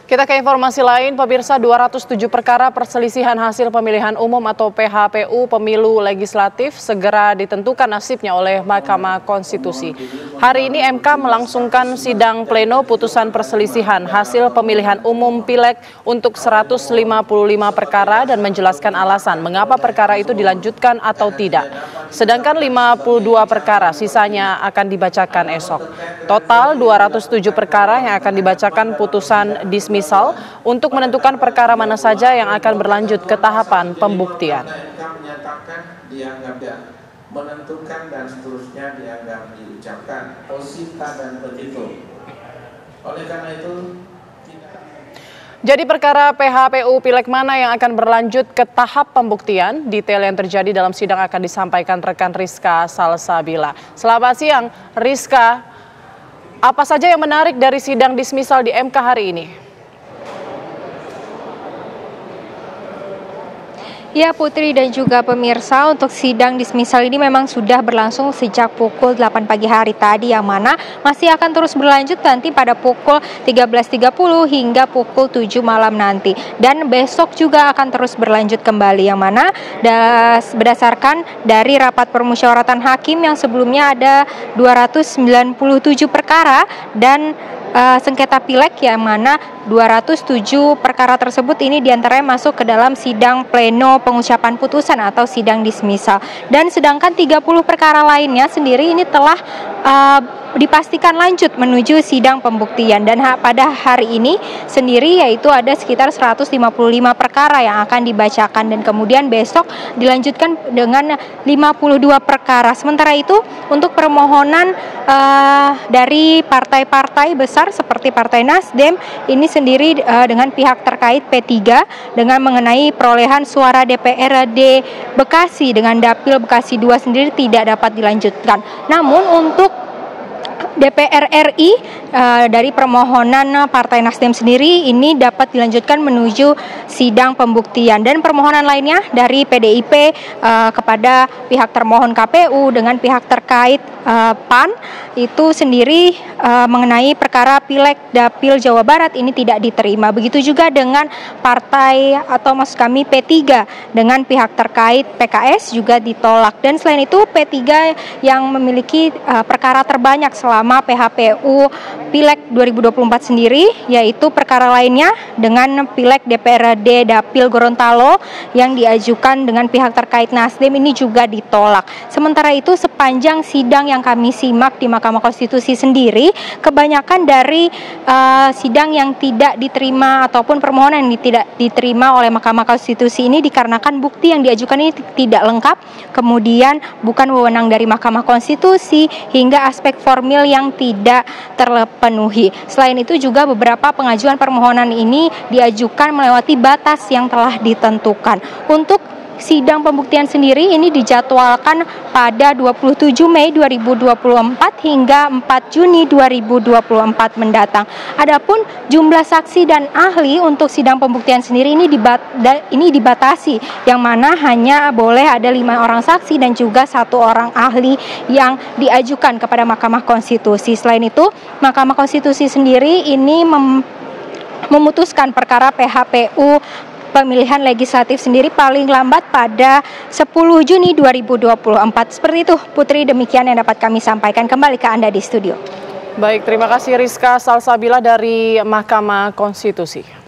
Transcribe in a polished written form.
Kita ke informasi lain, pemirsa, 207 perkara perselisihan hasil pemilihan umum atau PHPU pemilu legislatif segera ditentukan nasibnya oleh Mahkamah Konstitusi. Hari ini MK melangsungkan sidang pleno putusan perselisihan hasil pemilihan umum Pileg untuk 155 perkara dan menjelaskan alasan mengapa perkara itu dilanjutkan atau tidak. Sedangkan 52 perkara sisanya akan dibacakan esok. Total 207 perkara yang akan dibacakan putusan dismisal untuk menentukan perkara mana saja yang akan berlanjut ke tahapan pembuktian. Menentukan dan seterusnya dianggap diucapkan posita dan petitum. Oleh karena itu, jadi perkara PHPU Pileg mana yang akan berlanjut ke tahap pembuktian? Detail yang terjadi dalam sidang akan disampaikan rekan Rizka Salsabila. Selamat siang, Rizka. Apa saja yang menarik dari sidang dismisal di MK hari ini? Ya Putri dan juga pemirsa, untuk sidang dismisal ini memang sudah berlangsung sejak pukul 8 pagi hari tadi, yang mana masih akan terus berlanjut nanti pada pukul 13.30 hingga pukul 7 malam nanti. Dan besok juga akan terus berlanjut kembali, yang mana berdasarkan dari rapat permusyawaratan hakim yang sebelumnya ada 297 perkara dan sengketa Pileg, yang mana 207 perkara tersebut ini diantaranya masuk ke dalam sidang pleno pengucapan putusan atau sidang dismisal. Dan sedangkan 30 perkara lainnya sendiri ini telah dipastikan lanjut menuju sidang pembuktian. Dan pada hari ini sendiri yaitu ada sekitar 155 perkara yang akan dibacakan, dan kemudian besok dilanjutkan dengan 52 perkara. Sementara itu untuk permohonan dari partai-partai besar seperti Partai Nasdem ini sendiri dengan pihak terkait P3 dengan mengenai perolehan suara DPRD Bekasi dengan Dapil Bekasi 2 sendiri tidak dapat dilanjutkan. Namun untuk DPR RI dari permohonan Partai Nasdem sendiri ini dapat dilanjutkan menuju sidang pembuktian, dan permohonan lainnya dari PDIP kepada pihak termohon KPU dengan pihak terkait PAN itu sendiri mengenai perkara Pileg Dapil Jawa Barat ini tidak diterima. Begitu juga dengan partai atau maksud kami P3 dengan pihak terkait PKS juga ditolak. Dan selain itu P3 yang memiliki perkara terbanyak selama PHPU Pileg 2024 sendiri, yaitu perkara lainnya dengan Pileg DPRD Dapil Gorontalo yang diajukan dengan pihak terkait Nasdem ini juga ditolak. Sementara itu sepanjang sidang yang kami simak di Mahkamah Konstitusi sendiri, kebanyakan dari sidang yang tidak diterima ataupun permohonan yang tidak diterima oleh Mahkamah Konstitusi ini dikarenakan bukti yang diajukan ini tidak lengkap, kemudian bukan wewenang dari Mahkamah Konstitusi, hingga aspek formil yang tidak terpenuhi. Selain itu juga beberapa pengajuan permohonan ini diajukan melewati batas yang telah ditentukan. Untuk sidang pembuktian sendiri ini dijadwalkan pada 27 Mei 2024 hingga 4 Juni 2024 mendatang. Adapun jumlah saksi dan ahli untuk sidang pembuktian sendiri ini dibatasi, yang mana hanya boleh ada 5 orang saksi dan juga 1 orang ahli yang diajukan kepada Mahkamah Konstitusi. Selain itu, Mahkamah Konstitusi sendiri ini memutuskan perkara PHPU pemilihan legislatif sendiri paling lambat pada 10 Juni 2024. Seperti itu Putri, demikian yang dapat kami sampaikan. Kembali ke Anda di studio. Baik, terima kasih Rizka Salsabila dari Mahkamah Konstitusi.